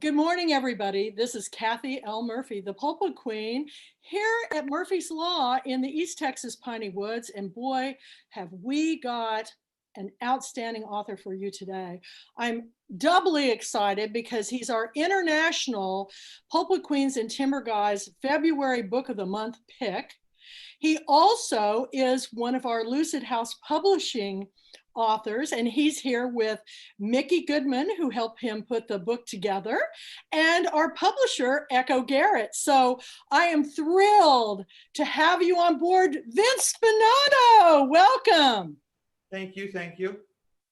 Good morning, everybody. This is Kathy L. Murphy, the Pulpwood Queen, here at Murphy's Law in the East Texas Piney Woods. And boy, have we got an outstanding author for you today. I'm doubly excited because he's our international Pulpwood Queens and Timber Guys February Book of the Month pick. He also is one of our Lucid House Publishing authors, and he's here with Mickey Goodman, who helped him put the book together, and our publisher, Echo Garrett. So I am thrilled to have you on board, Vince Spinnato. Welcome. Thank you. Thank you.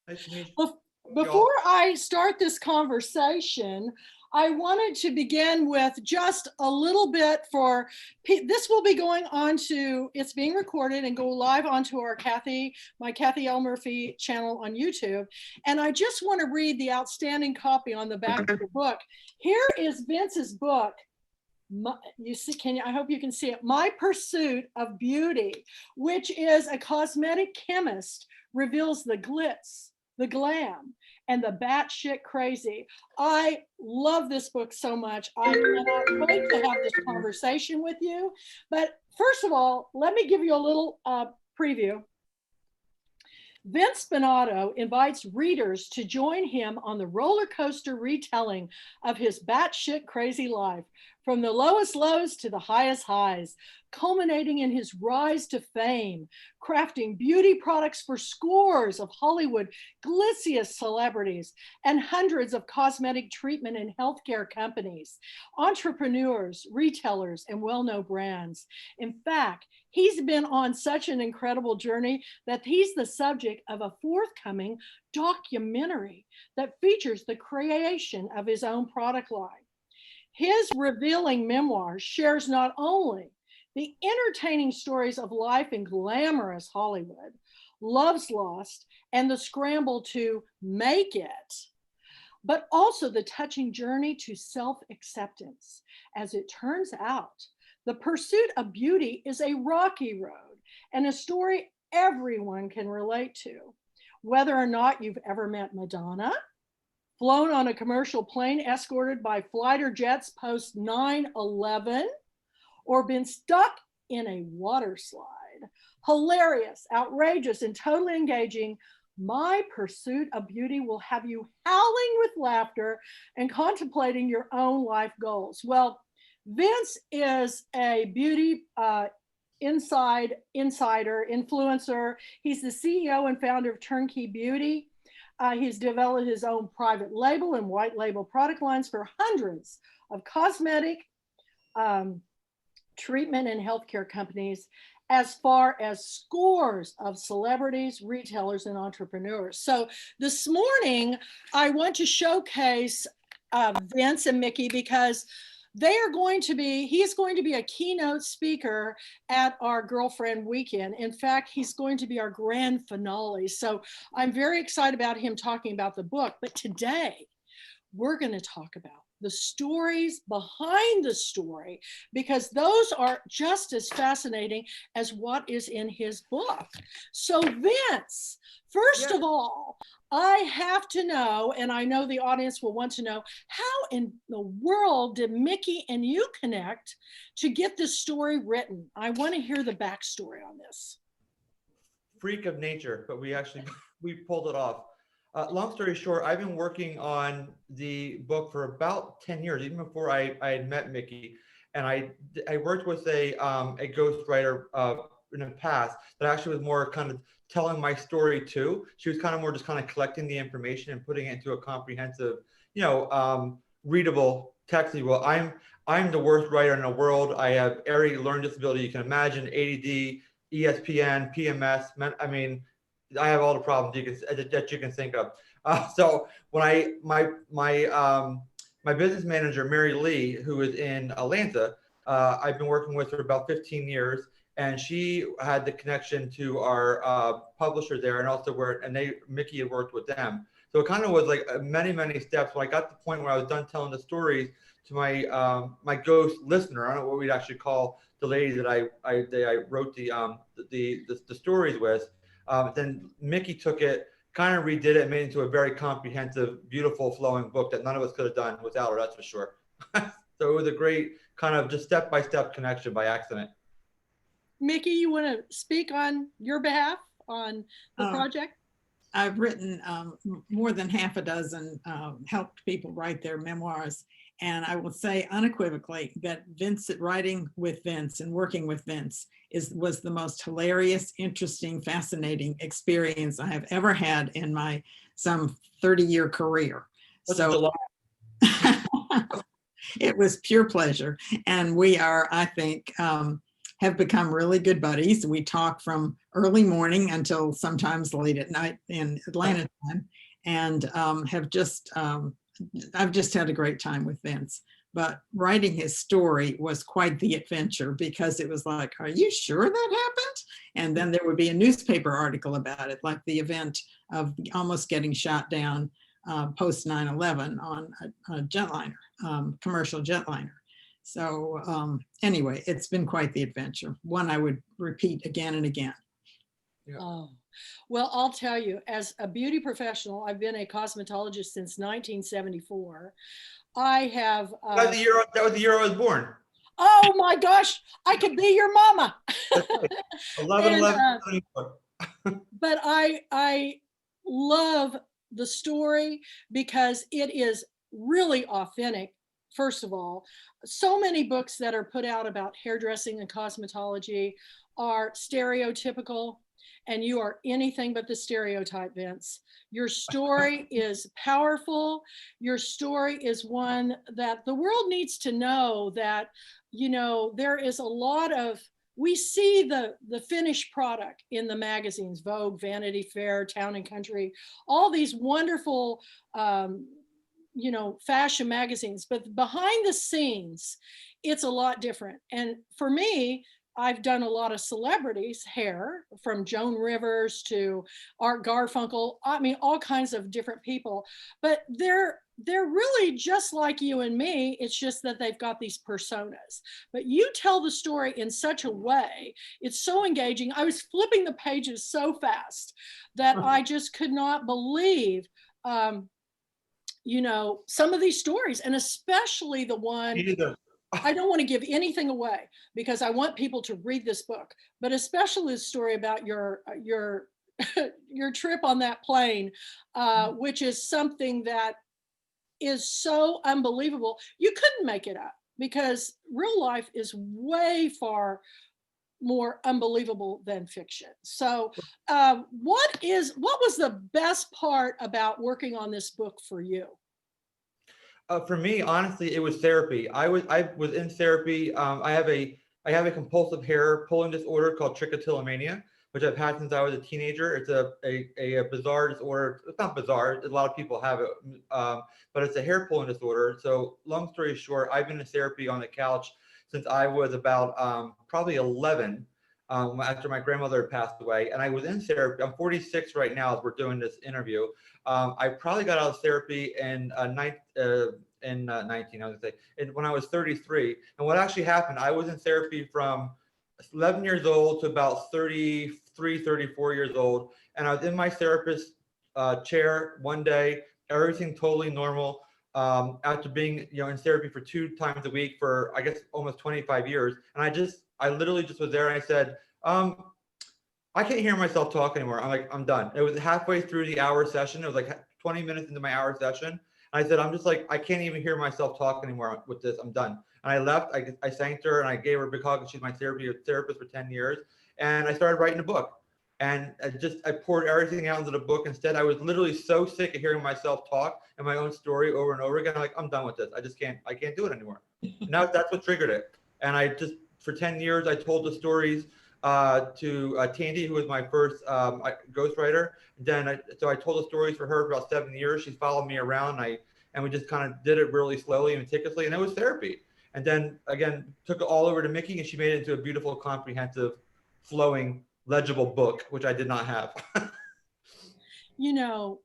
Nice to meet you. Before I start this conversation, I wanted to begin with just a little bit for, this will be going on to, it's being recorded and go live onto our my Kathy L. Murphy channel on YouTube. And I just want to read the outstanding copy on the back of the book. Here is Vince's book. You see, I hope you can see it. My Pursuit of Beauty, which is a cosmetic chemist, reveals the glitz, the glam, and the batshit crazy. I love this book so much. I cannot wait to have this conversation with you. But first of all, let me give you a little preview. Vince Spinnato invites readers to join him on the roller coaster retelling of his batshit crazy life, from the lowest lows to the highest highs, culminating in his rise to fame, crafting beauty products for scores of Hollywood glitziest celebrities and hundreds of cosmetic treatment and healthcare companies, entrepreneurs, retailers, and well-known brands. In fact, he's been on such an incredible journey that he's the subject of a forthcoming documentary that features the creation of his own product line. His revealing memoir shares not only the entertaining stories of life in glamorous Hollywood, love's lost, and the scramble to make it, but also the touching journey to self-acceptance. As it turns out, the pursuit of beauty is a rocky road and a story everyone can relate to. Whether or not you've ever met Madonna, flown on a commercial plane escorted by fighter jets post 9/11, or been stuck in a water slide. Hilarious, outrageous, and totally engaging, My Pursuit of Beauty will have you howling with laughter and contemplating your own life goals. Well, Vince is a beauty insider, influencer. He's the CEO and founder of Turnkey Beauty. He's developed his own private label and white label product lines for hundreds of cosmetic, treatment, and healthcare companies, as far as scores of celebrities, retailers, and entrepreneurs. So this morning, I want to showcase Vince and Mickey because he's going to be a keynote speaker at our Girlfriend Weekend. In fact, he's going to be our grand finale. So I'm very excited about him talking about the book. But today, we're going to talk about the stories behind the story, because those are just as fascinating as what is in his book. So Vince, first of all, I have to know, and I know the audience will want to know, how in the world did Mickey and you connect to get this story written? I want to hear the backstory on this. Freak of nature, but we pulled it off. Long story short, I've been working on the book for about 10 years, even before I had met Mickey. And I worked with a ghostwriter in the past that actually was more kind of telling my story too. She was kind of more just kind of collecting the information and putting it into a comprehensive, readable text. Well, I'm the worst writer in the world. I have every learning disability you can imagine: ADD, ESPN, PMS. I have all the problems that you can think of. So when my business manager, Mary Lee, who is in Atlanta, I've been working with her about 15 years, and she had the connection to our publisher there, and also Mickey had worked with them. So it kind of was like many, many steps. When I got to the point where I was done telling the stories to my my ghost listener, I don't know what we'd actually call the lady that I wrote the stories with. Then Mickey took it kind of redid it and made it into a very comprehensive, beautiful, flowing book that none of us could have done without her, that's for sure. So it was a great kind of just step-by-step connection by accident. Mickey, you want to speak on your behalf on the project? I've written more than half a dozen, helped people write their memoirs. And I will say unequivocally that writing with Vince and working with Vince was the most hilarious, interesting, fascinating experience I have ever had in my some 30-year career. So it was pure pleasure. And we are, I think, have become really good buddies. We talk from early morning until sometimes late at night in Atlanta time, and I've just had a great time with Vince. But writing his story was quite the adventure, because it was like, are you sure that happened? And then there would be a newspaper article about it, like the event of almost getting shot down post 9/11 on a jetliner, commercial jetliner. So anyway, it's been quite the adventure, one I would repeat again and again. Yeah. Oh, well, I'll tell you, as a beauty professional, I've been a cosmetologist since 1974. I have. That was the year I was born. Oh my gosh, I could be your mama. That's right. 11/11/74. But I love the story because it is really authentic. First of all, so many books that are put out about hairdressing and cosmetology are stereotypical, and you are anything but the stereotype, Vince. Your story is powerful. Your story is one that the world needs to know, that, you know, there is a lot of, we see the finished product in the magazines, Vogue, Vanity Fair, Town and Country, all these wonderful, you know, fashion magazines, but behind the scenes, it's a lot different. And for me, I've done a lot of celebrities' hair, from Joan Rivers to Art Garfunkel. I mean, all kinds of different people, but they're really just like you and me. It's just that they've got these personas, but you tell the story in such a way, it's so engaging. I was flipping the pages so fast that I just could not believe, you know, some of these stories, and especially the one, I don't want to give anything away because I want people to read this book, but especially the story about your trip on that plane, which is something that is so unbelievable. You couldn't make it up, because real life is way far more unbelievable than fiction. So what was the best part about working on this book for you? For me, honestly, it was therapy. I was in therapy. I have a compulsive hair pulling disorder called trichotillomania, which I've had since I was a teenager. It's a bizarre disorder. It's not bizarre. A lot of people have it, but it's a hair pulling disorder. So long story short, I've been in therapy on the couch since I was about probably 11, after my grandmother passed away. And I was in therapy. I'm 46 right now as we're doing this interview. I probably got out of therapy in 19, I was gonna say, when I was 33. And what actually happened, I was in therapy from 11 years old to about 33, 34 years old. And I was in my therapist chair one day, everything totally normal. After being, you know, in therapy for 2 times a week for, I guess, almost 25 years. And I literally just was there, and I said, I can't hear myself talk anymore. I'm like, I'm done. It was halfway through the hour session. It was like 20 minutes into my hour session. And I said, I'm just like, I can't even hear myself talk anymore with this. I'm done. And I left. I thanked her and I gave her a big hug. She's my therapist for 10 years. And I started writing a book. And I poured everything out into the book. Instead, I was literally so sick of hearing myself talk and my own story over and over again. I'm like, I'm done with this. I can't do it anymore. Now that's what triggered it. And for 10 years, I told the stories to Tandy, who was my first ghostwriter. So I told the stories for her for about 7 years. She followed me around, and we just kind of did it really slowly and meticulously, and it was therapy. And then again, took it all over to Mickey, and she made it into a beautiful, comprehensive, flowing, legible book, which I did not have. You know,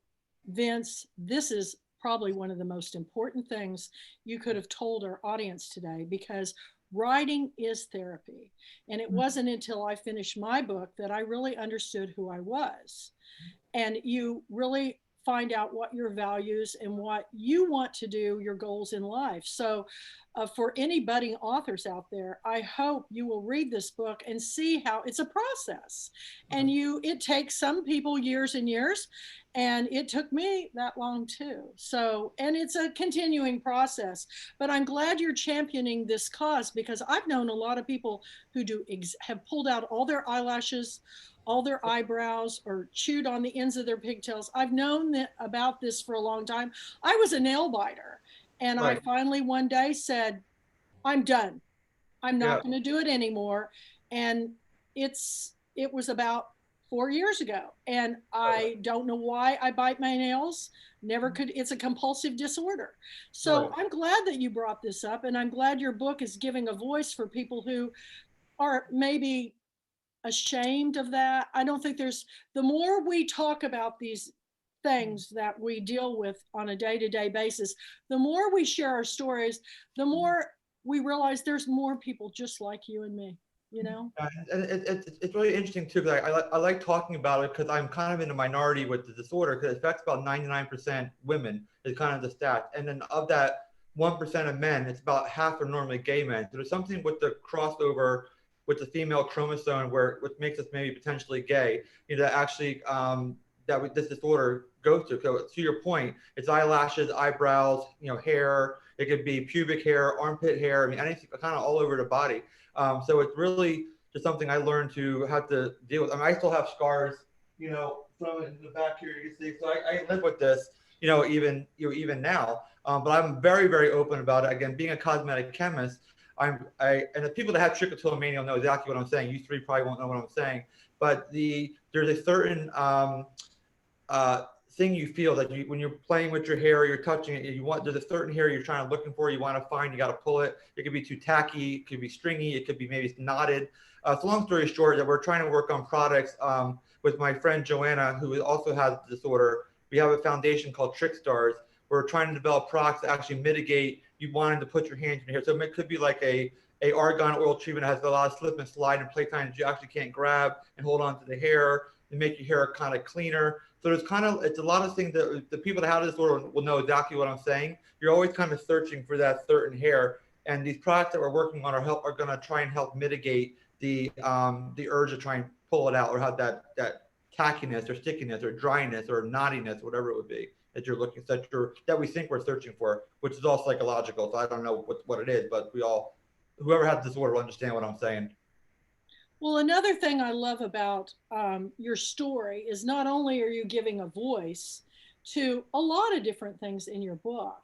Vince, this is probably one of the most important things you could have told our audience today, because writing is therapy. And it wasn't until I finished my book that I really understood who I was. and you really find out what your values and what you want to do, your goals in life. So for any budding authors out there, I hope you will read this book and see how it's a process. And it takes some people years and years, and it took me that long too. So, and it's a continuing process, but I'm glad you're championing this cause, because I've known a lot of people who have pulled out all their eyelashes, all their eyebrows, or chewed on the ends of their pigtails. I've known about this for a long time. I was a nail biter, and I finally one day said, I'm done. I'm not going to do it anymore. And it was about 4 years ago, and I don't know why I bite my nails. Never could. It's a compulsive disorder. So I'm glad that you brought this up, and I'm glad your book is giving a voice for people who are maybe ashamed of that. I don't think the more we talk about these things that we deal with on a day-to-day basis, the more we share our stories, the more we realize there's more people just like you and me, you know? And it's really interesting too, because I like talking about it, because I'm kind of in a minority with the disorder, because it affects about 99% women is kind of the stat. And then of that 1% of men, it's about half are normally gay men. So there's something with the crossover with the female chromosome which makes us maybe potentially gay, that actually this disorder goes through. So to your point, it's eyelashes, eyebrows, hair. It could be pubic hair, armpit hair. I mean, anything, kind of all over the body. So it's really just something I learned to have to deal with. I mean, I still have scars, some in the back here you can see. So I live with this, even now. But I'm very, very open about it. Again, being a cosmetic chemist, and the people that have trichotillomania know exactly what I'm saying. You three probably won't know what I'm saying, but there's a certain thing you feel that when you're playing with your hair, you're touching it, there's a certain hair you're looking for, you want to find, you got to pull it. It could be too tacky, it could be stringy, it could be maybe knotted. So long story short, that we're trying to work on products with my friend Joanna, who also has the disorder. We have a foundation called Trickstars. We're trying to develop products that actually mitigate you wanting to put your hands in your hair. So it could be like a argan oil treatment that has a lot of slip and slide and play times you actually can't grab and hold on to the hair and make your hair kind of cleaner. So it's a lot of things that the people that have this disorder will know exactly what I'm saying. You're always kind of searching for that certain hair, and these products that we're working on are going to try and help mitigate the urge to try and pull it out, or have that tackiness or stickiness or dryness or knottiness, whatever it would be that we think we're searching for, which is all psychological. So I don't know what it is, but whoever has this disorder will understand what I'm saying. Well, another thing I love about your story is not only are you giving a voice to a lot of different things in your book,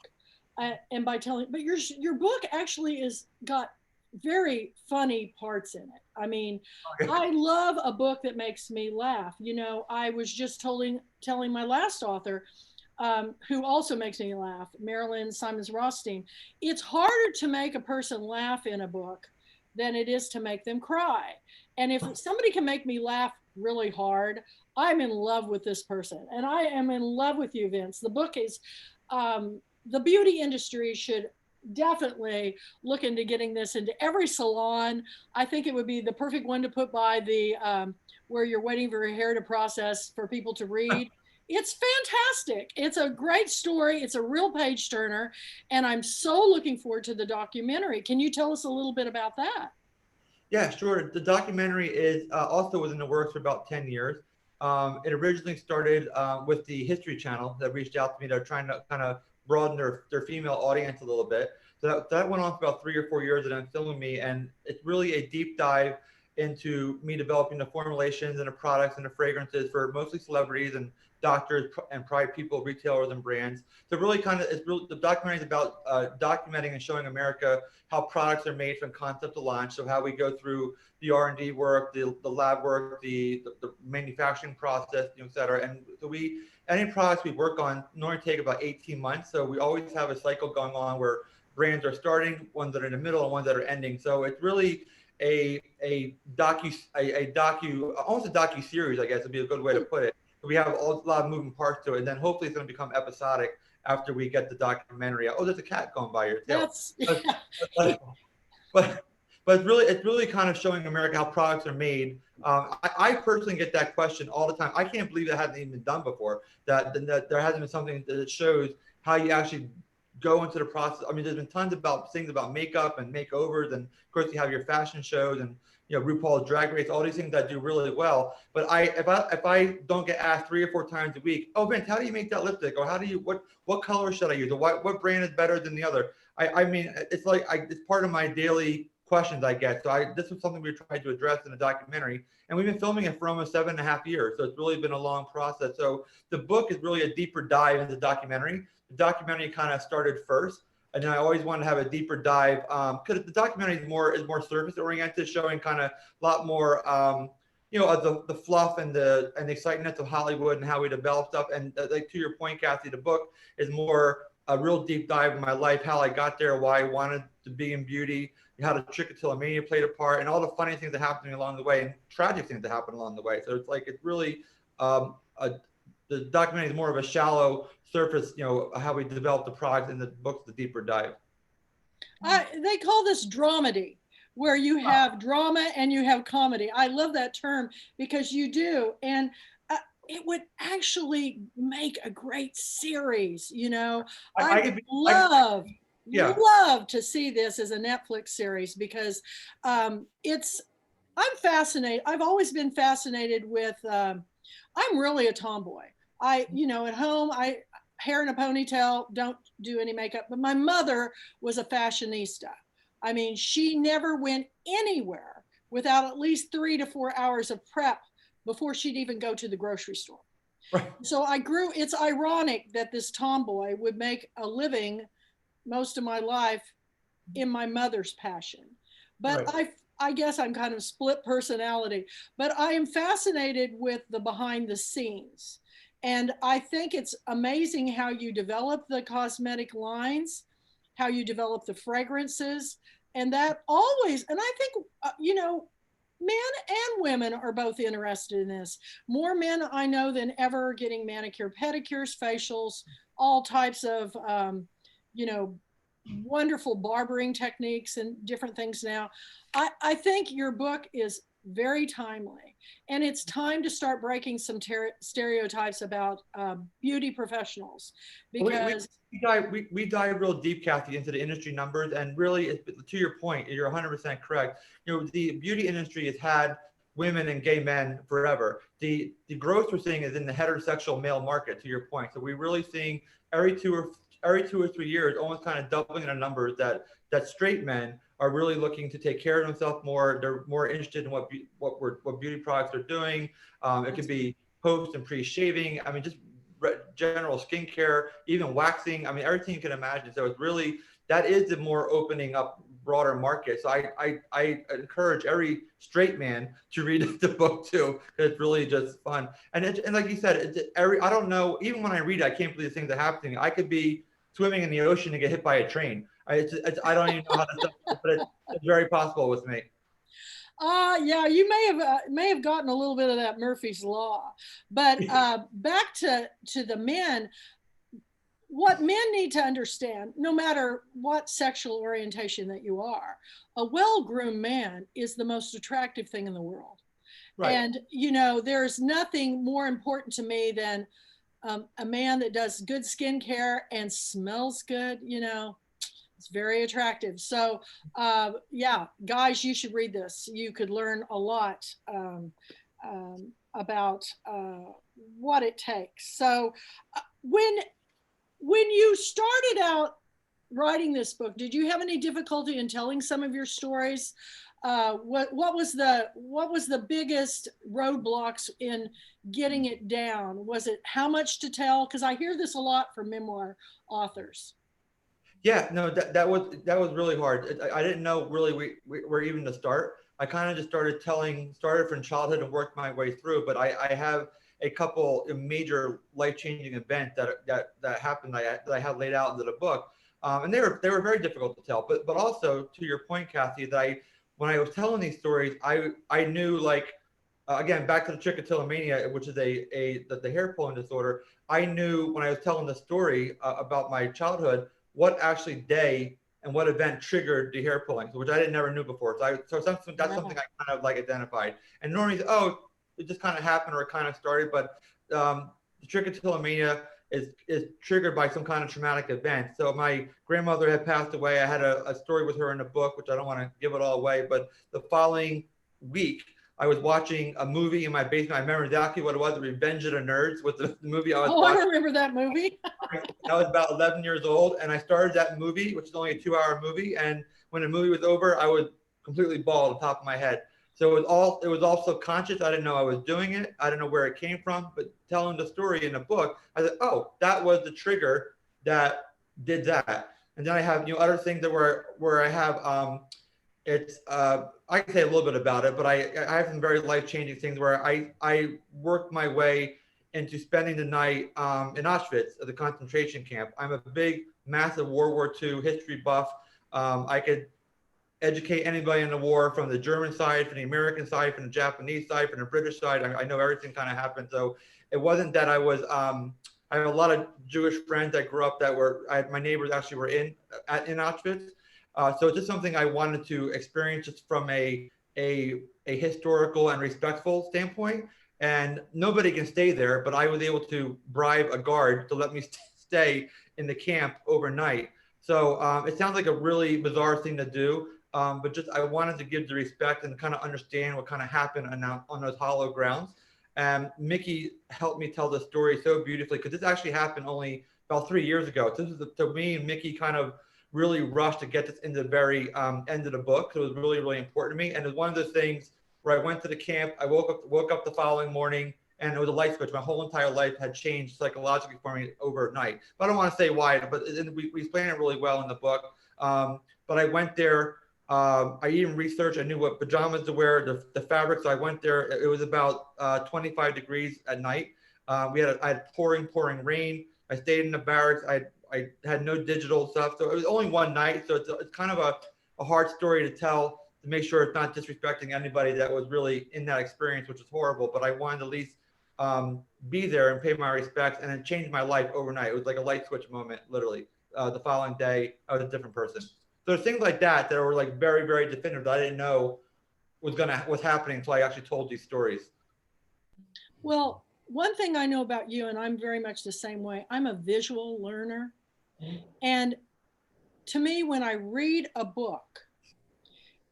and by telling, but your book actually is got very funny parts in it. I mean, I love a book that makes me laugh. I was just telling my last author, who also makes me laugh, Marilyn Simons Rothstein, it's harder to make a person laugh in a book than it is to make them cry. And if somebody can make me laugh really hard, I'm in love with this person. And I am in love with you, Vince. The book is, the beauty industry should definitely look into getting this into every salon. I think it would be the perfect one to put by where you're waiting for your hair to process for people to read. It's fantastic. It's a great story. It's a real page turner. And I'm so looking forward to the documentary. Can you tell us a little bit about that? Yeah, sure. The documentary is also was in the works for about 10 years. It originally started with the History Channel that reached out to me. They're trying to kind of broaden their female audience a little bit. So that went on for about 3 or 4 years, and then filming me. And it's really a deep dive into me developing the formulations and the products and the fragrances for mostly celebrities and doctors and private people, retailers and brands. So really the documentary is about documenting and showing America how products are made from concept to launch. So how we go through the R&D work, the lab work, the manufacturing process, et cetera. And so any products we work on normally take about 18 months. So we always have a cycle going on where brands are starting, ones that are in the middle, and ones that are ending. So it's really almost a docu series, I guess would be a good way to put it. We have a lot of moving parts to it, and then hopefully it's going to become episodic after we get the documentary. Oh, there's a cat going by your tail. That's but But it's really kind of showing America how products are made. I personally get that question all the time. I can't believe that hasn't even been done before. That there hasn't been something that shows how you actually go into the process. I mean, there's been tons about things about makeup and makeovers, and of course you have your fashion shows and RuPaul's Drag Race, all these things that do really well. But if I don't get asked 3 or 4 times a week, oh Vince, how do you make that lipstick, or how do you what color should I use, or what brand is better than the other? I mean, it's like it's part of my daily questions I get. So this was something we tried to address in a documentary, and we've been filming it for almost 7.5 years. So it's really been a long process. So the book is really a deeper dive into the documentary. The documentary kind of started first, and then I always wanted to have a deeper dive because the documentary is more surface oriented, showing kind of a lot more of the fluff and the excitement of Hollywood and how we develop stuff. And like to your point, Kathy, the book is more a real deep dive in my life, how I got there, why I wanted to be in beauty, how the trichotillomania played a part, and all the funny things that happened to me along the way, and tragic things that happened along the way. So it's really the documentary is more of a shallow surface, how we develop the product, and the book's the deeper dive. They call this dramedy, where you have drama and you have comedy. I love that term because you do. And it would actually make a great series, I would love to see this as a Netflix series because I'm fascinated. I've always been fascinated with, I'm really a tomboy. At home, hair in a ponytail, don't do any makeup, but my mother was a fashionista. I mean, she never went anywhere without at least 3 to 4 hours of prep before she'd even go to the grocery store. Right. So it's ironic that this tomboy would make a living most of my life in my mother's passion. But right. I guess I'm kind of split personality, but I am fascinated with the behind the scenes. And I think it's amazing how you develop the cosmetic lines, how you develop the fragrances, and that always, and I think, men and women are both interested in this. More men I know than ever getting manicure, pedicures, facials, all types of, wonderful barbering techniques and different things now. I think your book is very timely, and it's time to start breaking some stereotypes about beauty professionals, because we dive real deep, Kathy, into the industry numbers, and really, to your point, you're 100% correct. The beauty industry has had women and gay men forever. The growth we're seeing is in the heterosexual male market, to your point. So we're really seeing every 2 or 3 years, almost kind of doubling the numbers that straight men are really looking to take care of themselves more. They're more interested in what beauty products are doing. It could be post and pre-shaving. I mean, just general skincare, even waxing. I mean, everything you can imagine. So it's really, that is the more opening up broader market. So I encourage every straight man to read the book too, because it's really just fun. And like you said, I don't know, even when I read it, I can't believe the things that are happening. I could be swimming in the ocean and get hit by a train. I don't even know how to stop it, but it's very possible with me. Yeah, you may have gotten a little bit of that Murphy's Law, but back to the men. What men need to understand, no matter what sexual orientation that you are, a well-groomed man is the most attractive thing in the world. Right. And there's nothing more important to me than a man that does good skincare and smells good. It's very attractive. So yeah, guys, you should read this. You could learn a lot about what it takes. So when you started out writing this book, did you have any difficulty in telling some of your stories? What was the biggest roadblocks in getting it down? Was it how much to tell? Because I hear this a lot from memoir authors. Yeah, no, that was really hard. I didn't know really where even to start. I kind of just started from childhood and worked my way through. But I have a couple of major life-changing events that happened that I have laid out into the book, and they were very difficult to tell. But also, to your point, Kathy, that when I was telling these stories, I knew, like, again, back to the trichotillomania, which is the hair pulling disorder. I knew when I was telling the story about my childhood what actually day and what event triggered the hair pulling, which I never knew before. So that's something I kind of like identified. And normally, oh, it just kind of happened or it kind of started, but the trichotillomania is triggered by some kind of traumatic event. So my grandmother had passed away. I had a story with her in a book, which I don't want to give it all away, but the following week, I was watching a movie in my basement. I remember exactly what it was, Revenge of the Nerds, with the movie I was watching. I remember that movie. I was about 11 years old, and I started that movie, which is only a 2-hour movie. And when the movie was over, I was completely bald on top of my head. So it was all subconscious. I didn't know I was doing it. I didn't know where it came from. But telling the story in the book, I said, oh, that was the trigger that did that. And then I have other things that where I have I can say a little bit about it, but I have some very life-changing things where I worked my way into spending the night in Auschwitz at the concentration camp. I'm a big, massive World War II history buff. I could educate anybody in the war, from the German side, from the American side, from the Japanese side, from the British side. I know everything kind of happened. So it wasn't that I have a lot of Jewish friends that grew up my neighbors actually were in Auschwitz. So it's just something I wanted to experience just from a historical and respectful standpoint. And nobody can stay there, but I was able to bribe a guard to let me stay in the camp overnight. So it sounds like a really bizarre thing to do, but just I wanted to give the respect and kind of understand what kind of happened on those hollow grounds. And Mickey helped me tell the story so beautifully, because this actually happened only about 3 years ago. So me and Mickey kind of really rushed to get this into the very end of the book. So it was really, really important to me. And it was one of those things where I went to the camp, I woke up the following morning, and it was a light switch. My whole entire life had changed psychologically for me overnight. But I don't want to say why, but we explain it really well in the book. But I went there. I even researched. I knew what pajamas to wear, the fabric. So I went there. It was about 25 degrees at night. I had pouring rain. I stayed in the barracks. I had no digital stuff. So it was only one night. So it's kind of a hard story to tell, to make sure it's not disrespecting anybody that was really in that experience, which was horrible. But I wanted to at least be there and pay my respects, and it changed my life overnight. It was like a light switch moment, literally. The following day, I was a different person. So there's things like that were like very, very definitive that I didn't know was happening until I actually told these stories. Well, one thing I know about you, and I'm very much the same way, I'm a visual learner. And to me, when I read a book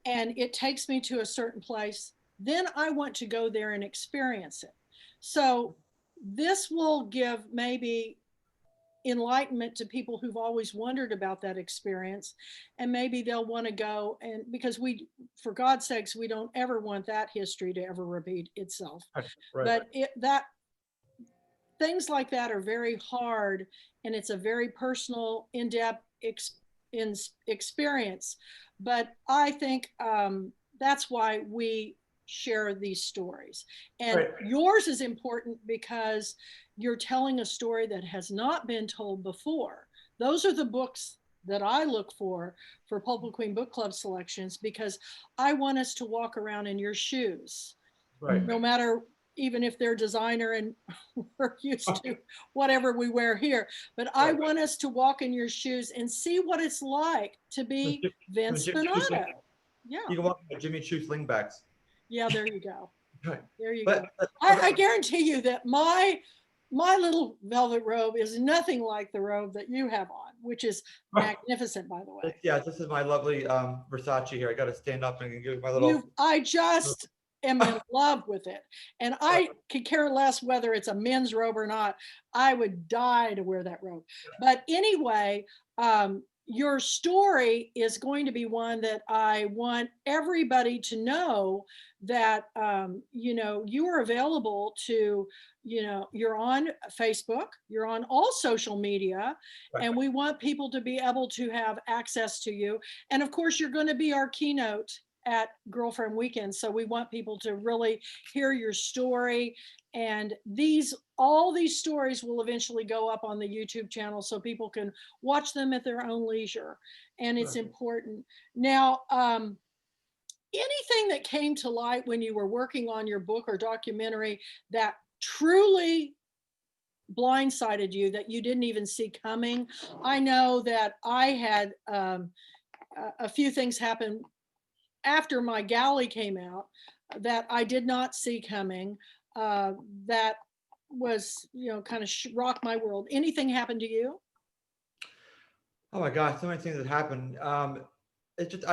and it takes me to a certain place, then I want to go there and experience it. So this will give maybe enlightenment to people who've always wondered about that experience, and maybe they'll want to go, and because for God's sakes, we don't ever want that history to ever repeat itself. Right. But things like that are very hard, and it's a very personal, in-depth experience. But I think that's why we share these stories. And yours is important because you're telling a story that has not been told before. Those are the books that I look for Pulpwood Queen Book Club selections, because I want us to walk around in your shoes. Right. No matter, even if they're designer and we're used to whatever we wear here. But I want us to walk in your shoes and see what it's like to be Vince Spinnato. Yeah. You can walk in Jimmy Choo slingbacks. Yeah, there you go. There you go. I guarantee you that my little velvet robe is nothing like the robe that you have on, which is magnificent, by the way. Yeah, this is my lovely Versace here. I got to stand up and give my little. I just am in love with it. And I could care less whether it's a men's robe or not. I would die to wear that robe. But anyway, your story is going to be one that I want everybody to know that, you are available to, you're on Facebook, you're on all social media, and we want people to be able to have access to you. And of course, you're going to be our keynote at Girlfriend Weekend. So we want people to really hear your story. And all these stories will eventually go up on the YouTube channel so people can watch them at their own leisure. And it's important. Now, anything that came to light when you were working on your book or documentary that truly blindsided you, that you didn't even see coming? I know that I had, a few things happened after my galley came out that I did not see coming. That was, kind of rocked my world. Anything happened to you? Oh my gosh, so many things that happened. It's just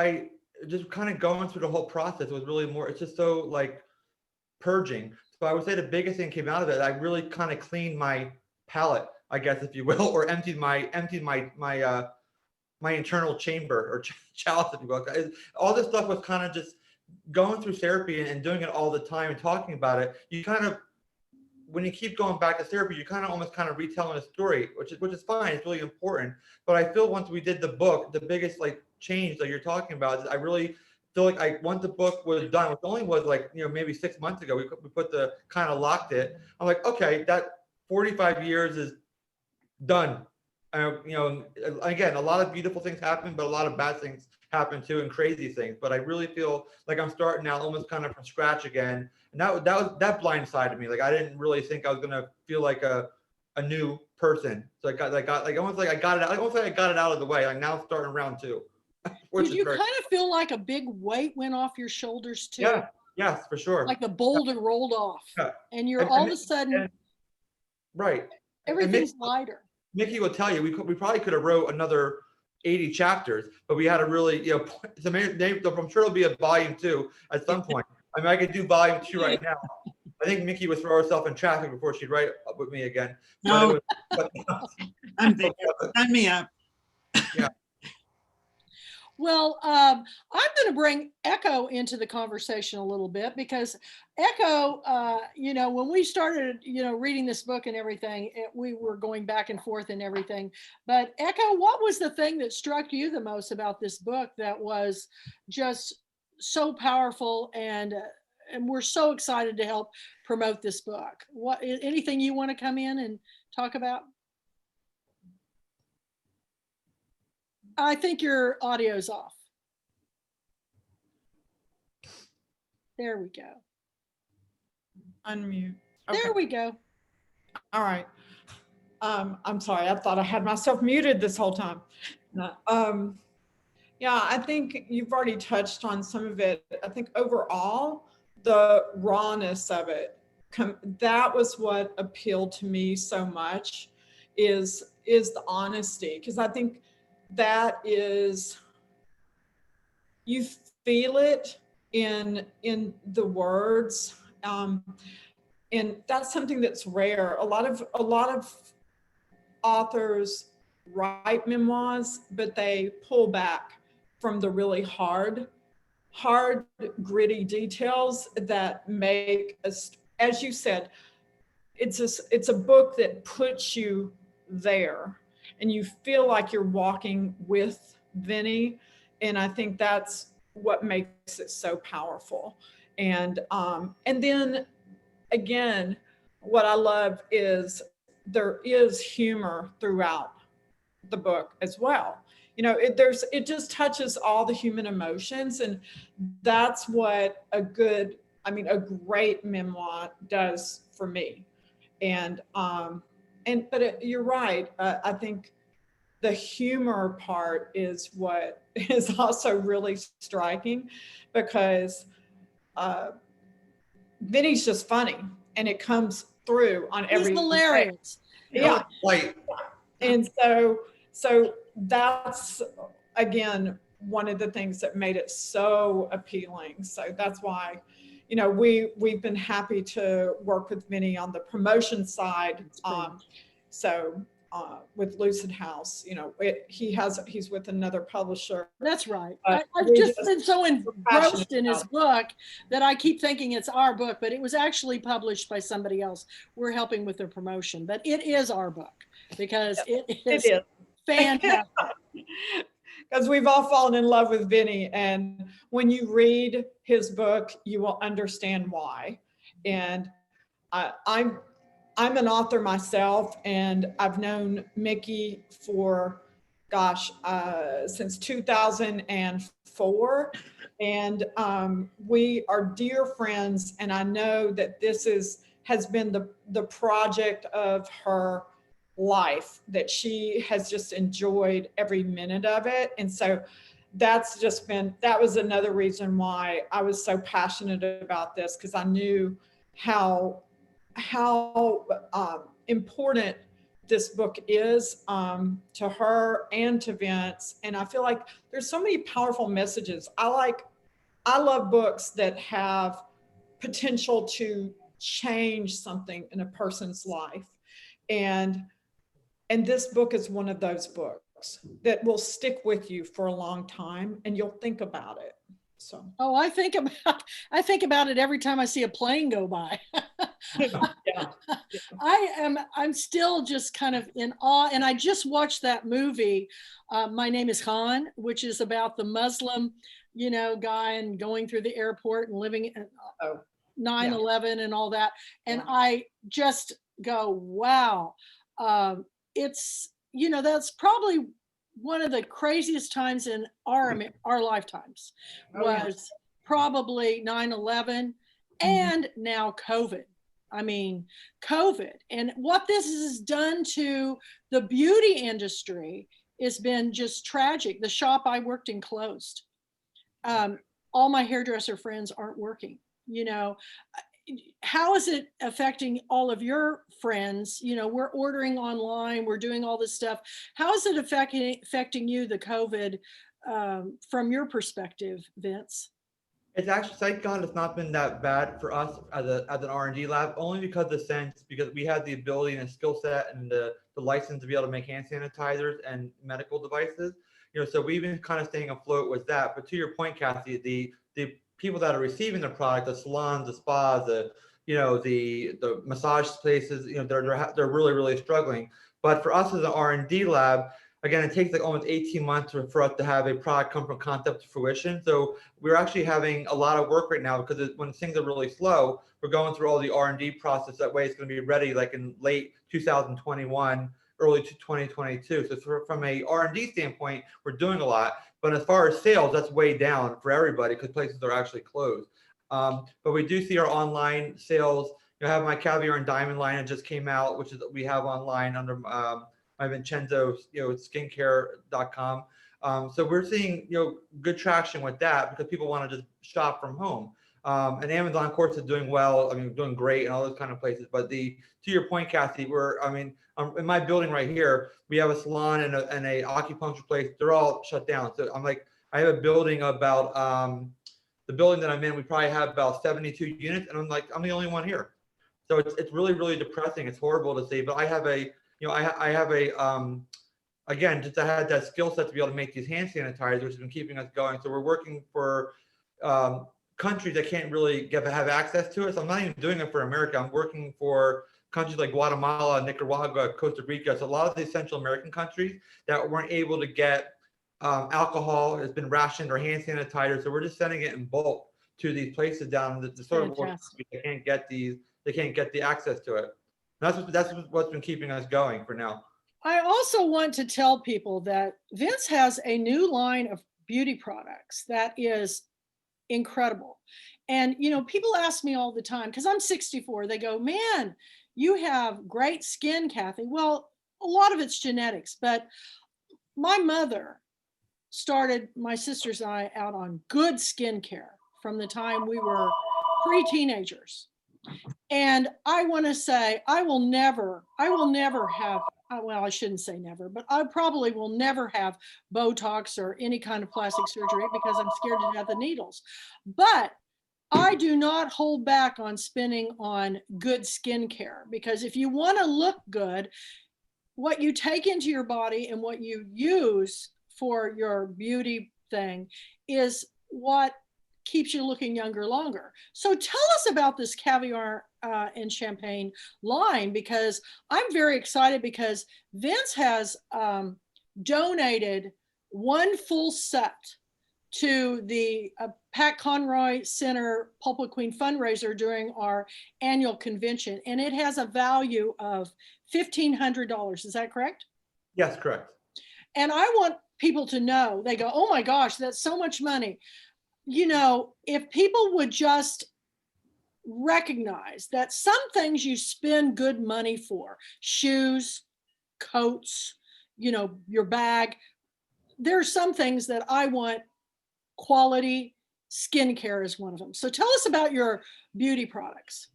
just kind of going through the whole process was really more. It's just so like purging. So I would say the biggest thing came out of it. I really kind of cleaned my palate, I guess, if you will, or emptied my internal chamber or chalice, if you will. All this stuff was kind of just going through therapy and doing it all the time and talking about it. You kind of, when you keep going back to therapy, you kind of almost kind of retelling a story, which is fine. It's really important. But I feel once we did the book, the biggest like change that you're talking about is I really feel like once the book was done, which only was like, maybe 6 months ago, we put the kind of locked it. I'm like, okay, that 45 years is done. Again, a lot of beautiful things happen, but a lot of bad things happen too, and crazy things. But I really feel like I'm starting now almost kind of from scratch again. And that blindsided me. Like I didn't really think I was gonna feel like a new person. So almost like I got it out. Almost like I got it out of the way. Like now I'm starting round two. Did you kind of feel like a big weight went off your shoulders too? Yeah. Yes, for sure. Like the boulder rolled off, yeah. And you're all of a sudden, right. Everything's lighter. Mickey will tell you we probably could have wrote another 80 chapters, but we had to really, I'm sure it'll be a volume 2 at some point. I mean, I could do volume 2 right now. I think Mickey would throw herself in traffic before she'd write up with me again. No, I'm there. Sign me up. Yeah. Well, I'm going to bring Echo into the conversation a little bit because Echo, when we started, reading this book and everything, we were going back and forth and everything. But Echo, what was the thing that struck you the most about this book that was just so powerful, and we're so excited to help promote this book? Anything you want to come in and talk about? I think your audio's off. There we go. Unmute. Okay. There we go. All right. I'm sorry. I thought I had myself muted this whole time. No. Yeah, I think you've already touched on some of it. I think overall, the rawness of it, that was what appealed to me so much, is the honesty. Because I think that is, you feel it in the words, and that's something that's rare. A lot of authors write memoirs, but they pull back from the really hard, gritty details that make us, as you said, it's a book that puts you there, and you feel like you're walking with Vinny. And I think that's what makes it so powerful. And then again, what I love is there is humor throughout the book as well. It just touches all the human emotions, and that's what a great memoir does for me. But you're right. I think the humor part is what is also really striking, because Vinny's just funny, and it comes through on every. He's hilarious. Yeah. Right. And so that's, again, one of the things that made it so appealing. So that's why, we've been happy to work with Vinny on the promotion side. With Lucid House, he's with another publisher. That's right. I've just been so engrossed in his book that I keep thinking it's our book, but it was actually published by somebody else. We're helping with their promotion, but it is our book because it is fantastic. Because we've all fallen in love with Vinny, and when you read his book, you will understand why. And I'm an author myself, and I've known Mickey for, since 2004. And we are dear friends, and I know that this has been the project of her life, that she has just enjoyed every minute of it. And so that's just been, that was another reason why I was so passionate about this, because I knew how important this book is to her and to Vince. And I feel like there's so many powerful messages. I love books that have potential to change something in a person's life. And this book is one of those books that will stick with you for a long time and you'll think about it. So. Oh, I think about it every time I see a plane go by. Yeah. I'm still just kind of in awe. And I just watched that movie, My Name is Khan, which is about the Muslim, guy and going through the airport and living at 9/11 and all that. And I just go, wow. It's, that's probably one of the craziest times in our lifetimes was probably 9/11 and now COVID. I mean, COVID. And what this has done to the beauty industry has been just tragic. The shop I worked in closed. All my hairdresser friends aren't working. How is it affecting all of your friends? We're ordering online, we're doing all this stuff. How is it affecting you, the COVID, from your perspective, Vince? It's actually, thank God, it's not been that bad for us as an R&D lab, only because we had the ability and the skill set and the license to be able to make hand sanitizers and medical devices. So we've been kind of staying afloat with that. But to your point, Kathy, the people that are receiving the product, the salons, the spas, the massage places, they're really, really struggling. But for us as an R&D lab, again, it takes like almost 18 months for us to have a product come from concept to fruition. So we're actually having a lot of work right now because when things are really slow, we're going through all the R&D process. That way it's going to be ready like in late 2021, early 2022. So from a R&D standpoint, we're doing a lot. But as far as sales, that's way down for everybody because places are actually closed. But we do see our online sales. I have my caviar and diamond line that just came out, which is we have online under my Vincenzo, skincare.com. So we're seeing, good traction with that because people want to just shop from home. And Amazon, of course, is doing well. I mean, doing great and all those kind of places. But to your point, Kathy, in my building right here, we have a salon and a acupuncture place. They're all shut down. So I have a building about the building that I'm in. We probably have about 72 units, and I'm the only one here. So it's really, really depressing. It's horrible to see. But I have again, just I had that skill set to be able to make these hand sanitizers, which has been keeping us going. So we're working for countries that can't really have access to it. So I'm not even doing it for America. I'm working for countries like Guatemala, Nicaragua, Costa Rica. So a lot of the Central American countries that weren't able to get alcohol has been rationed or hand sanitizer. So we're just sending it in bulk to these places down the sort of they can't get the access to it. That's what's been keeping us going for now. I also want to tell people that Vince has a new line of beauty products that is incredible. And, people ask me all the time, because I'm 64, they go, man, you have great skin, Kathy. Well, a lot of it's genetics, but my mother started my sisters and I out on good skincare from the time we were pre-teenagers. And I want to say, I will never have, well, I shouldn't say never, but I probably will never have Botox or any kind of plastic surgery because I'm scared to death of needles. But I do not hold back on spending on good skincare, because if you want to look good, what you take into your body and what you use for your beauty thing is what keeps you looking younger longer. So tell us about this caviar and champagne line, because I'm very excited because Vince has donated one full set to the Pat Conroy Center Pulpwood Queen fundraiser during our annual convention, and it has a value of $1,500. Is that correct? Yes, correct. And I want people to know, they go, oh my gosh, that's so much money. If people would just recognize that some things you spend good money for, shoes, coats, your bag, there are some things that I want quality. Skincare is one of them. So tell us about your beauty products.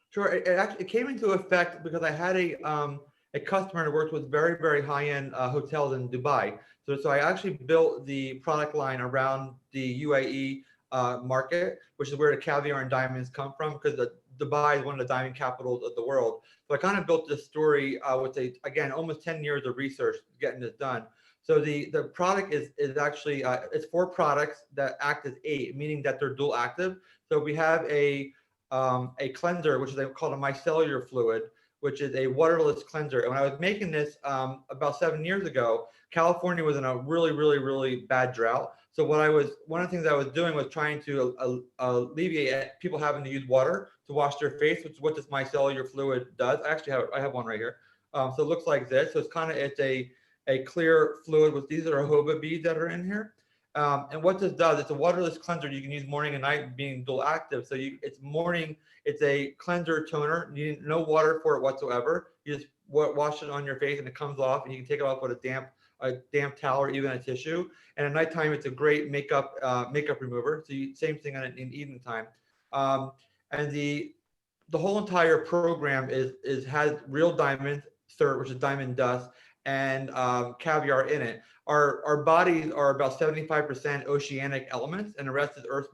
Sure. It came into effect because I had a customer that worked with very, very high-end hotels in Dubai. So I actually built the product line around the UAE market, which is where the caviar and diamonds come from, because Dubai is one of the diamond capitals of the world. So I kind of built this story with again, almost 10 years of research getting this done. So the product is actually, it's 4 products that act as 8, meaning that they're dual active. So we have a cleanser, which is called a micellar fluid, which is a waterless cleanser. And when I was making this about 7 years ago, California was in a really, really, really bad drought. So one of the things I was doing was trying to alleviate people having to use water to wash their face, which is what this micellar fluid does. I have one right here. So it looks like this. So it's a clear fluid with these are jojoba beads that are in here. And what this does, it's a waterless cleanser you can use morning and night, being dual active. So it's a cleanser toner. You need no water for it whatsoever. You just wash it on your face and it comes off, and you can take it off with a damp towel or even a tissue. And at nighttime, it's a great makeup remover. So same thing in evening time. And the whole entire program has real diamond syrup, which is diamond dust, and caviar in it. Our bodies are about 75% oceanic elements, and the rest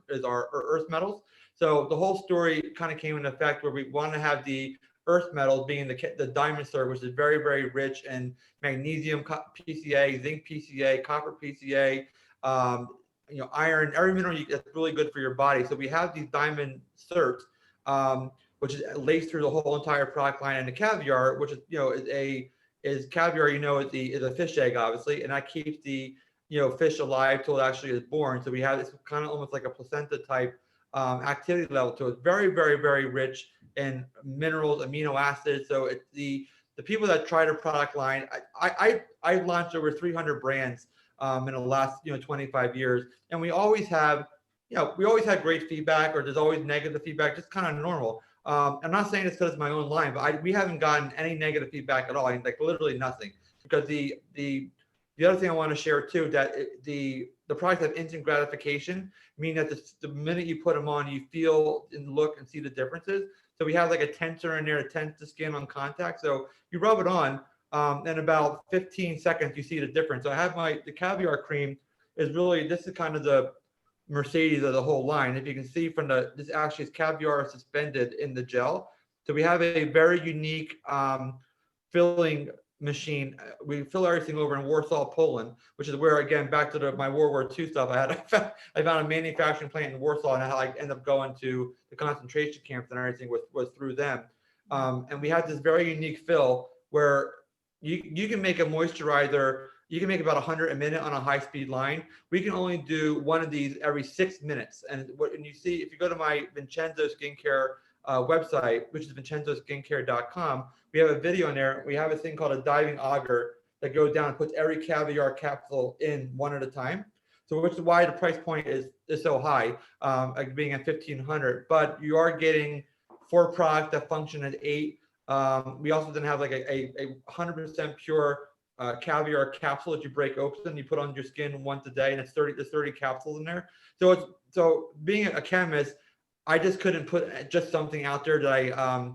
is our earth metals. So the whole story kind of came into effect where we want to have the earth metals being the diamond syrup, which is very, very rich in magnesium PCA, zinc PCA, copper PCA, iron, every mineral that's really good for your body. So we have these diamond syrups, which is laced through the whole entire product line, and the caviar, which is caviar, is a fish egg, obviously, and that keeps the fish alive till it actually is born. So we have this kind of almost like a placenta type activity level to it. Very, very, very rich in minerals, amino acids. So it's the people that try the product line. I launched over 300 brands in the last 25 years, and we always have great feedback, or there's always negative feedback, just kind of normal. I'm not saying it's because it's my own line, but we haven't gotten any negative feedback at all. Like literally nothing. Because the other thing I want to share too, that the products have instant gratification, meaning that the minute you put them on, you feel and look and see the differences. So we have like a tensor in there that tends the skin on contact. So you rub it on, in about 15 seconds, you see the difference. So I have the caviar cream this is kind of the Mercedes of the whole line. If you can see from this actually is caviar suspended in the gel. So we have a very unique filling machine. We fill everything over in Warsaw, Poland, which is where, again, back to my World War II stuff. I found a manufacturing plant in Warsaw, and how I ended up going to the concentration camps and everything was through them. And we have this very unique fill where you can make a moisturizer. You can make about 100 a minute on a high-speed line. We can only do one of these every 6 minutes. And you see, if you go to my Vincenzo Skincare website, which is vincenzoskincare.com, we have a video in there. We have a thing called a diving auger that goes down and puts every caviar capsule in one at a time. So which is why the price point is so high, like being at $1,500. But you are getting 4 products that function as 8. We also then have like a 100% pure caviar capsule that you break open, you put on your skin once a day, and there's 30 capsules in there. So being a chemist, I just couldn't put just something out there that I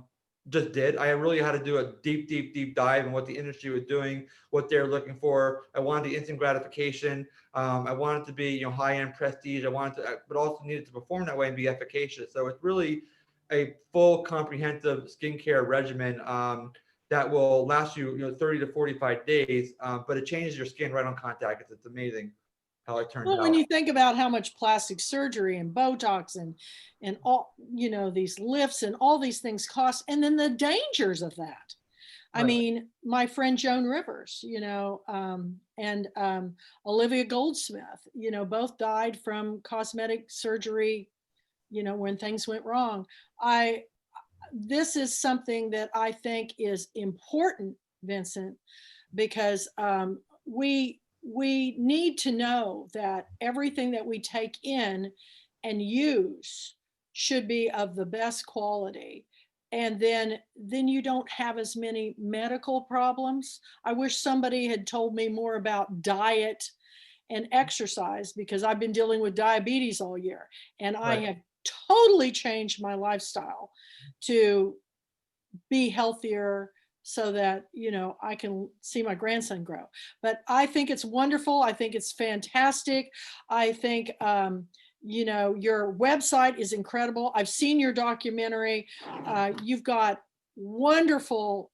just did. I really had to do a deep dive in what the industry was doing, what they're looking for. I wanted the instant gratification. I wanted to be high-end prestige. But also needed to perform that way and be efficacious. So it's really a full comprehensive skincare regimen that will last you 30 to 45 days, but it changes your skin right on contact. It's amazing how it turns out. When you think about how much plastic surgery and Botox and all these lifts and all these things cost, and then the dangers of that. I mean, my friend Joan Rivers, and Olivia Goldsmith, both died from cosmetic surgery, when things went wrong. This is something that I think is important, Vincent, because we need to know that everything that we take in and use should be of the best quality. And then you don't have as many medical problems. I wish somebody had told me more about diet and exercise, because I've been dealing with diabetes all year, and I Right. have totally changed my lifestyle to be healthier so that, you know, I can see my grandson grow. But I think it's wonderful. I think it's fantastic. I think, you know, your website is incredible. I've seen your documentary. You've got wonderful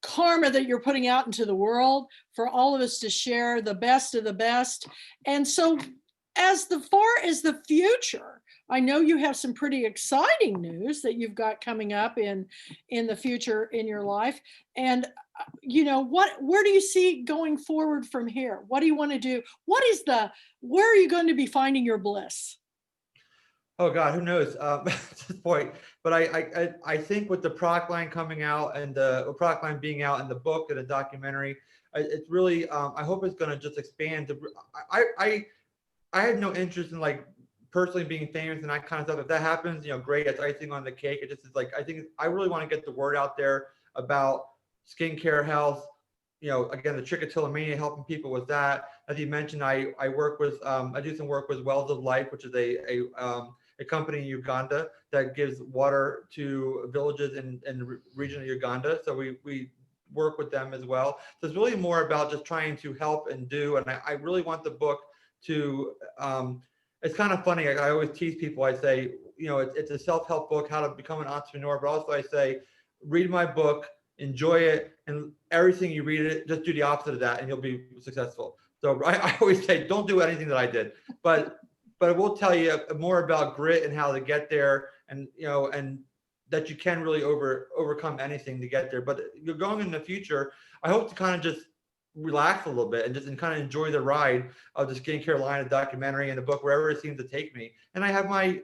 karma that you're putting out into the world for all of us to share the best of the best. And so, as far as the future, I know you have some pretty exciting news that you've got coming up in the future in your life. And you know, where do you see going forward from here? What do you want to do? Where are you going to be finding your bliss? Oh God, who knows at this point? But I think with the product line coming out and the product line being out and the book and the documentary, it's really I hope it's going to just expand. I had no interest in like personally being famous and that kind of stuff. If that happens, you know, great. It's icing on the cake. It just is like, I think I really want to get the word out there about skincare health. You know, again, the trichotillomania, helping people with that. As you mentioned, I work with, I do some work with Wells of Life, which is a company in Uganda that gives water to villages in the region of Uganda. So we work with them as well. So it's really more about just trying to help and do. And I really want the book to, it's kind of funny. I always tease people. I say, you know, it's a self-help book, how to become an entrepreneur. But also I say, read my book, enjoy it, and everything you read it, just do the opposite of that, and you'll be successful. So I always say, don't do anything that I did. But it will tell you more about grit and how to get there, and you know, and that you can really overcome anything to get there. But you're going in the future. I hope to kind of just relax a little bit and just kind of enjoy the ride of the skincare line, a documentary, and a book, wherever it seems to take me. And I have my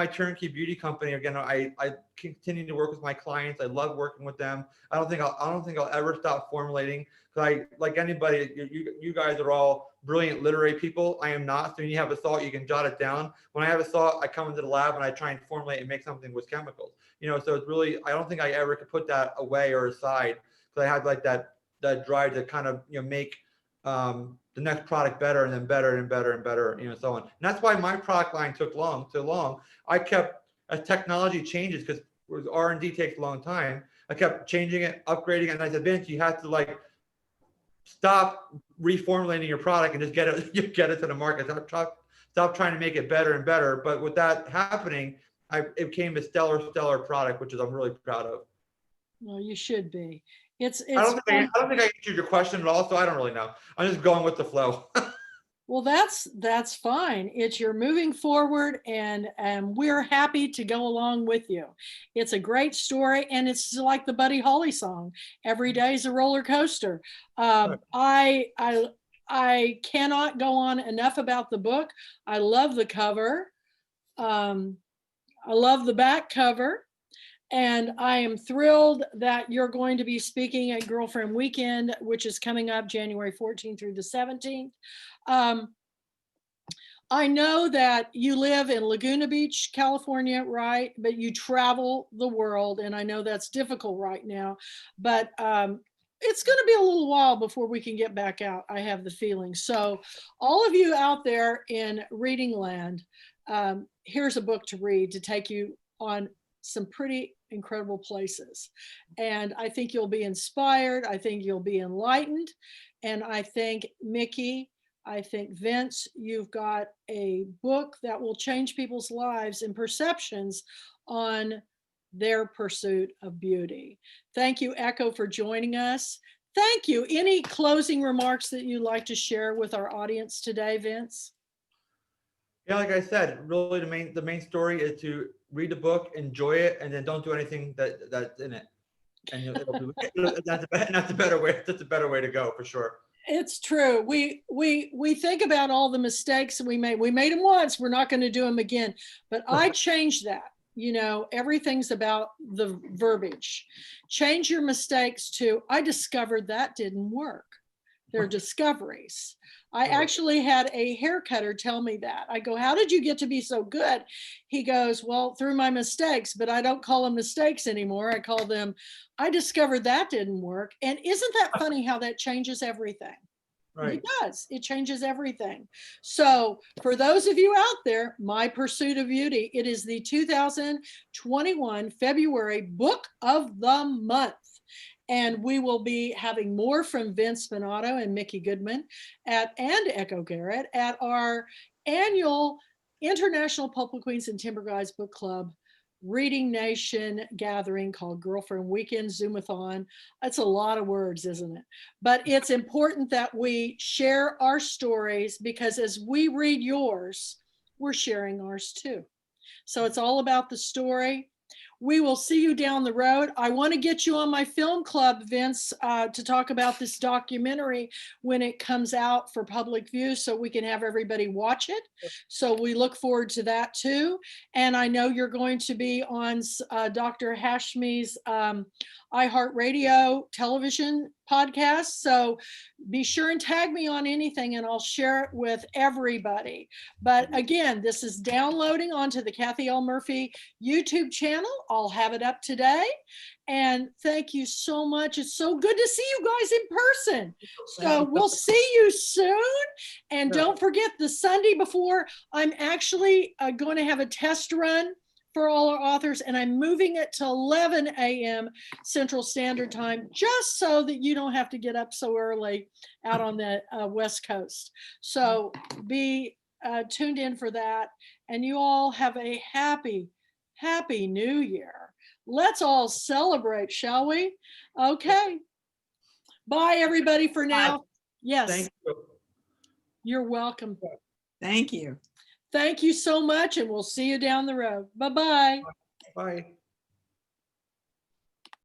turnkey beauty company. Again, I continue to work with my clients. I love working with them. I don't think I'll ever stop formulating, because like anybody, you guys are all brilliant literary people. I am not. So when you have a thought, you can jot it down. When I have a thought, I come into the lab and I try and formulate and make something with chemicals. You know, so it's really, I don't think I ever could put that away or aside, because I had like that drive to kind of, you know, make the next product better and then better and better and better, you know, so on. And that's why my product line took so long. I kept, as technology changes, because R&D takes a long time, I kept changing it, upgrading it. And I said, Vince, you have to like stop reformulating your product and just get it to the market. Stop trying to make it better and better. But with that happening, it became a stellar product, which I'm really proud of. Well, you should be. It's I don't think I answered your question at all, so I don't really know. I'm just going with the flow. Well, that's fine. You're moving forward, and we're happy to go along with you. It's a great story, and it's like the Buddy Holly song. Every day is a roller coaster. I cannot go on enough about the book. I love the cover. I love the back cover. And I am thrilled that you're going to be speaking at Girlfriend Weekend, which is coming up January 14th through the 17th. I know that you live in Laguna Beach, California, right? But you travel the world, and I know that's difficult right now. But it's going to be a little while before we can get back out, I have the feeling. So all of you out there in reading land, here's a book to read to take you on some pretty incredible places. And I think you'll be inspired. I think you'll be enlightened. And I think, Mickey, I think, Vince, you've got a book that will change people's lives and perceptions on their pursuit of beauty. Thank you, Echo, for joining us. Thank you. Any closing remarks that you'd like to share with our audience today, Vince? Yeah, like I said, really the main story is to read the book, enjoy it, and then don't do anything that's in it. And that's a better way. That's a better way to go for sure. It's true. We think about all the mistakes we made. We made them once. We're not going to do them again. But I changed that. You know, everything's about the verbiage. Change your mistakes to, I discovered that didn't work. They're discoveries. I actually had a hair cutter tell me that. I go, how did you get to be so good? He goes, well, through my mistakes, but I don't call them mistakes anymore. I call them, I discovered that didn't work. And isn't that funny how that changes everything? Right. It does. It changes everything. So for those of you out there, My Pursuit of Beauty, it is the 2021 February book of the month. And we will be having more from Vince Spinnato and Mickey Goodman and Echo Garrett at our annual International Pulpwood Queens and Timber Guys Book Club Reading Nation gathering called Girlfriend Weekend Zoomathon. It's a lot of words, isn't it? But it's important that we share our stories, because as we read yours, we're sharing ours too. So it's all about the story. We will see you down the road. I want to get you on my film club, Vince, to talk about this documentary when it comes out for public view, so we can have everybody watch it. So we look forward to that too. And I know you're going to be on Dr. Hashmi's iHeartRadio television podcast. So be sure and tag me on anything and I'll share it with everybody. But again, this is downloading onto the Kathy L. Murphy YouTube channel. I'll have it up today. And thank you so much. It's so good to see you guys in person. So we'll see you soon. And don't forget, the Sunday before, I'm actually going to have a test run for all our authors, and I'm moving it to 11 a.m. Central Standard Time, just so that you don't have to get up so early out on the West Coast. So be tuned in for that, and you all have a happy, happy New Year. Let's all celebrate, shall we? Okay. Bye, everybody, for now. Bye. Yes. Thank you. You're welcome. Thank you. Thank you so much, and we'll see you down the road. Bye-bye. Bye.